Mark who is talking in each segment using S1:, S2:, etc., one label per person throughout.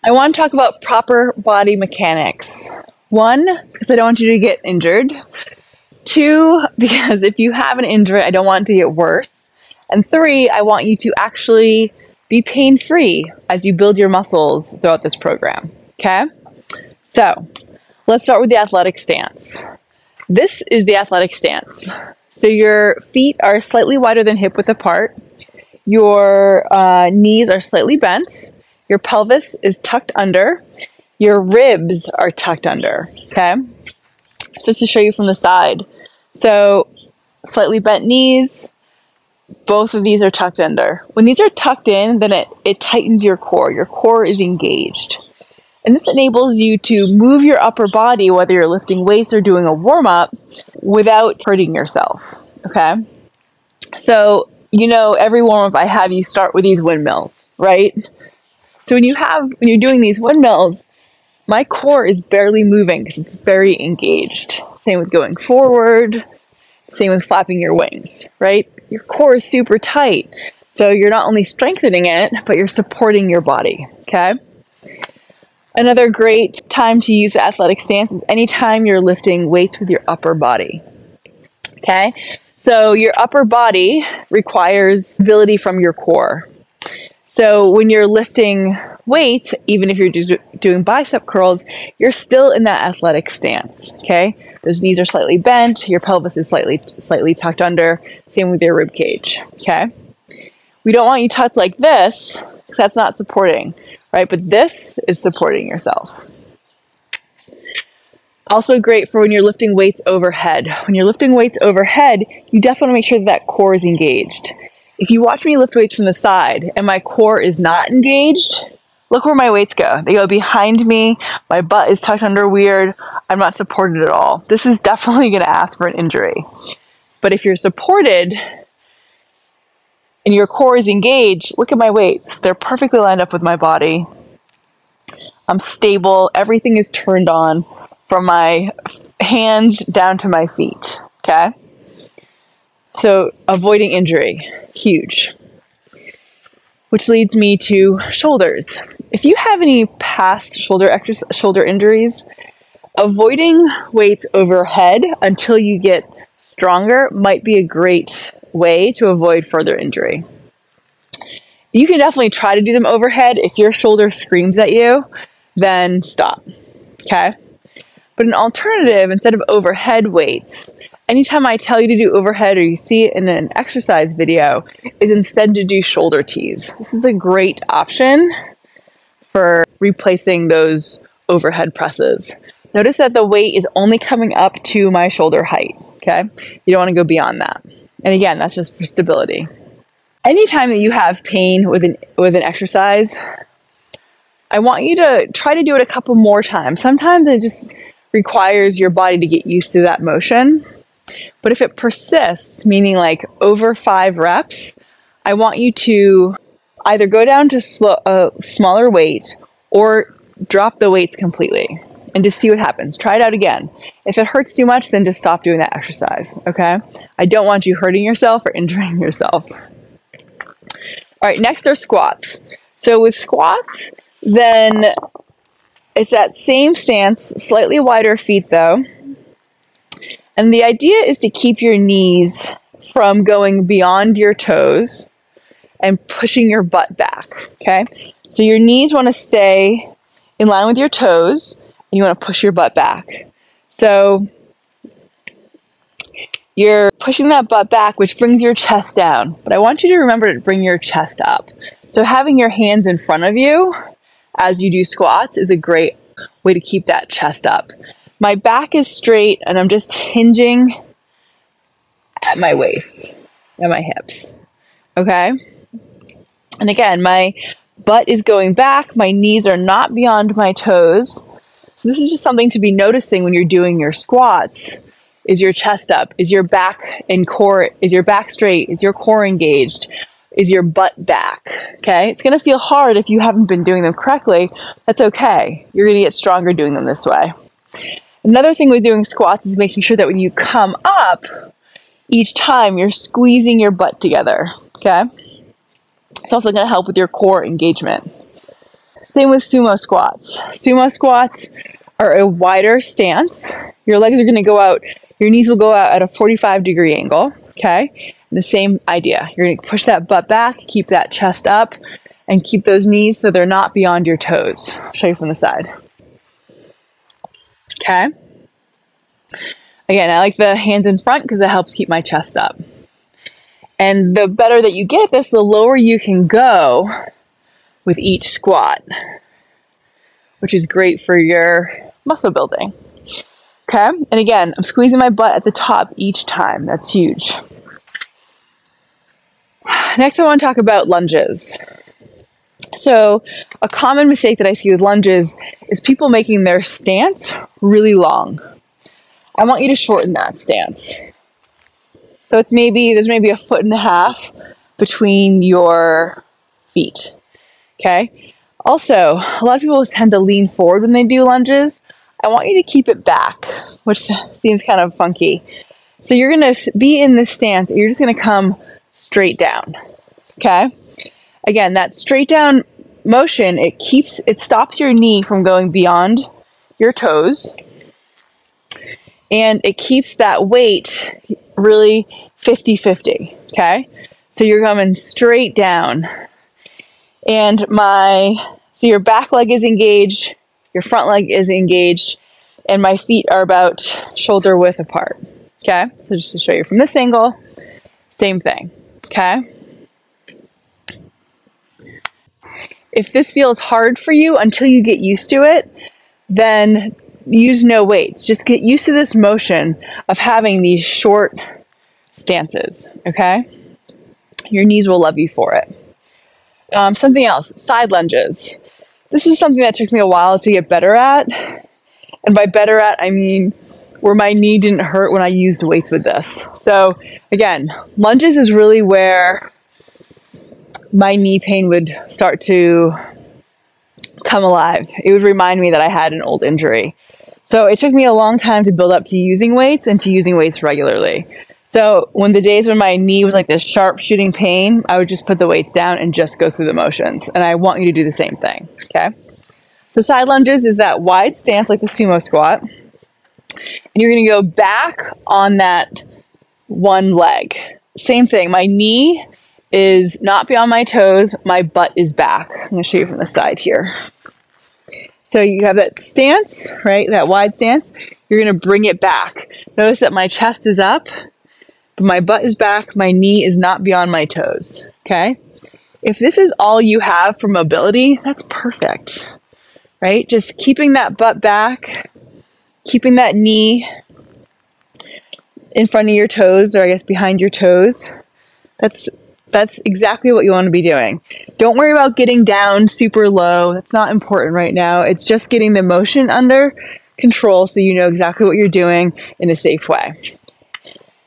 S1: I want to talk about proper body mechanics. 1, because I don't want you to get injured. 2, because if you have an injury, I don't want it to get worse. And 3, I want you to actually be pain-free as you build your muscles throughout this program, okay? So, let's start with the athletic stance. This is the athletic stance. So your feet are slightly wider than hip width apart. Your knees are slightly bent. Your pelvis is tucked under. Your ribs are tucked under, okay? So just to show you from the side. So slightly bent knees, both of these are tucked under. When these are tucked in, then it tightens your core. Your core is engaged. And this enables you to move your upper body, whether you're lifting weights or doing a warm-up, without hurting yourself, okay? So, you know, every warm-up I have you start with these windmills, right? So when you're doing these windmills, my core is barely moving because it's very engaged. Same with going forward, same with flapping your wings, right? Your core is super tight. So you're not only strengthening it, but you're supporting your body, okay? Another great time to use the athletic stance is anytime you're lifting weights with your upper body, okay? So your upper body requires stability from your core. So when you're lifting weights, even if you're doing bicep curls, you're still in that athletic stance, okay? Those knees are slightly bent, your pelvis is slightly tucked under, same with your rib cage, okay? We don't want you tucked like this, because that's not supporting, right? But this is supporting yourself. Also great for when you're lifting weights overhead. When you're lifting weights overhead, you definitely want to make sure that core is engaged. If you watch me lift weights from the side and my core is not engaged, look where my weights go. They go behind me, my butt is tucked under weird, I'm not supported at all. This is definitely going to ask for an injury. But if you're supported and your core is engaged, look at my weights. They're perfectly lined up with my body. I'm stable. Everything is turned on from my hands down to my feet, okay? So avoiding injury, huge. Which leads me to shoulders. If you have any past shoulder injuries, avoiding weights overhead until you get stronger might be a great way to avoid further injury. You can definitely try to do them overhead. If your shoulder screams at you, then stop, okay? But an alternative, instead of overhead weights, anytime I tell you to do overhead or you see it in an exercise video, is instead to do shoulder tees. This is a great option for replacing those overhead presses. Notice that the weight is only coming up to my shoulder height, okay? You don't want to go beyond that. And again, that's just for stability. Anytime that you have pain with an exercise, I want you to try to do it a couple more times. Sometimes it just requires your body to get used to that motion. But if it persists, meaning like over 5 reps, I want you to either go down to smaller weight or drop the weights completely and just see what happens. Try it out again. If it hurts too much, then just stop doing that exercise, okay? I don't want you hurting yourself or injuring yourself. All right, next are squats. So with squats, then it's that same stance, slightly wider feet though. And the idea is to keep your knees from going beyond your toes and pushing your butt back, okay? So your knees want to stay in line with your toes, and you want to push your butt back. So you're pushing that butt back, which brings your chest down. But I want you to remember to bring your chest up. So having your hands in front of you as you do squats is a great way to keep that chest up. My back is straight and I'm just hinging at my waist and my hips, okay? And again, my butt is going back, my knees are not beyond my toes. So this is just something to be noticing when you're doing your squats. Is your chest up? Is your back and core, is your back straight? Is your core engaged? Is your butt back? Okay, it's gonna feel hard if you haven't been doing them correctly. That's okay. You're gonna get stronger doing them this way. Another thing with doing squats is making sure that when you come up, each time you're squeezing your butt together, okay? It's also gonna help with your core engagement. Same with sumo squats. Sumo squats are a wider stance. Your legs are going to go out, your knees will go out at a 45-degree angle, okay? And the same idea. You're going to push that butt back, keep that chest up, and keep those knees so they're not beyond your toes. I'll show you from the side. Okay? Again, I like the hands in front because it helps keep my chest up. And the better that you get this, the lower you can go with each squat, which is great for your muscle building. Okay? And again, I'm squeezing my butt at the top each time. That's huge. Next, I want to talk about lunges. So a common mistake that I see with lunges is people making their stance really long. I want you to shorten that stance. So there's maybe 1.5 feet between your feet. Okay? Also, a lot of people tend to lean forward when they do lunges. I want you to keep it back, which seems kind of funky. So you're going to be in this stance. You're just going to come straight down. Okay? Again, that straight down motion, it stops your knee from going beyond your toes. And it keeps that weight really 50-50. Okay? So you're coming straight down. And so your back leg is engaged, your front leg is engaged, and my feet are about shoulder width apart. Okay? So just to show you from this angle, same thing. Okay? If this feels hard for you until you get used to it, then use no weights. Just get used to this motion of having these short stances. Okay? Your knees will love you for it. Something else, side lunges. This is something that took me a while to get better at. And by better at, I mean where my knee didn't hurt when I used weights with this. So again, lunges is really where my knee pain would start to come alive. It would remind me that I had an old injury. So it took me a long time to build up to using weights and to using weights regularly. So when the days when my knee was like this sharp shooting pain, I would just put the weights down and just go through the motions. And I want you to do the same thing, okay? So side lunges is that wide stance like the sumo squat. And you're going to go back on that one leg. Same thing. My knee is not beyond my toes. My butt is back. I'm going to show you from the side here. So you have that stance, right? That wide stance. You're going to bring it back. Notice that my chest is up. But my butt is back, my knee is not beyond my toes, okay? If this is all you have for mobility, that's perfect, right? Just keeping that butt back, keeping that knee in front of your toes, or I guess behind your toes. That's exactly what you want to be doing. Don't worry about getting down super low. That's not important right now. It's just getting the motion under control so you know exactly what you're doing in a safe way.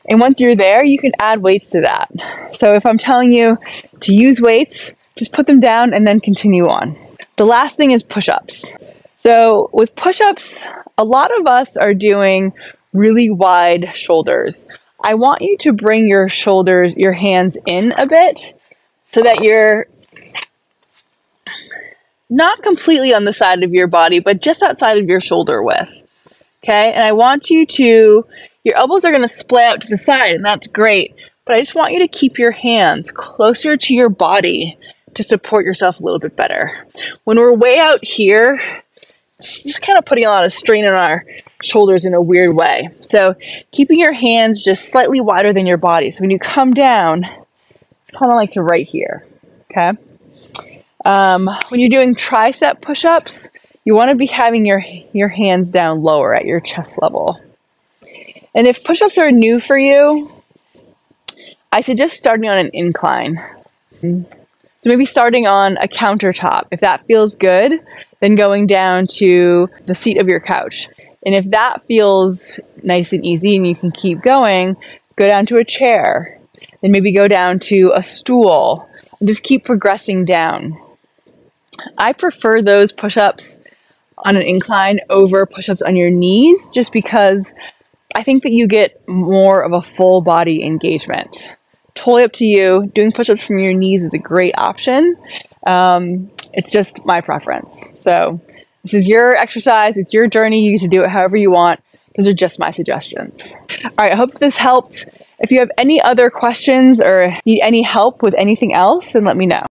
S1: And once you're there, you can add weights to that. So if I'm telling you to use weights, just put them down and then continue on. The last thing is push-ups. So with push-ups, a lot of us are doing really wide shoulders. I want you to bring your shoulders, your hands in a bit so that you're not completely on the side of your body, but just outside of your shoulder width. Okay? And I want you to, your elbows are going to split out to the side, and that's great. But I just want you to keep your hands closer to your body to support yourself a little bit better. When we're way out here, it's just kind of putting a lot of strain on our shoulders in a weird way. So keeping your hands just slightly wider than your body. So when you come down, it's kind of like to right here. Okay? When you're doing tricep push-ups, you want to be having your hands down lower at your chest level. And if push-ups are new for you, I suggest starting on an incline. So maybe starting on a countertop. If that feels good, then going down to the seat of your couch. And if that feels nice and easy and you can keep going, go down to a chair. Then maybe go down to a stool. And just keep progressing down. I prefer those push-ups on an incline over push-ups on your knees just because I think that you get more of a full body engagement. Totally up to you. Doing push-ups from your knees is a great option. It's just my preference. So this is your exercise. It's your journey. You get to do it however you want. Those are just my suggestions. All right, I hope this helped. If you have any other questions or need any help with anything else, then let me know.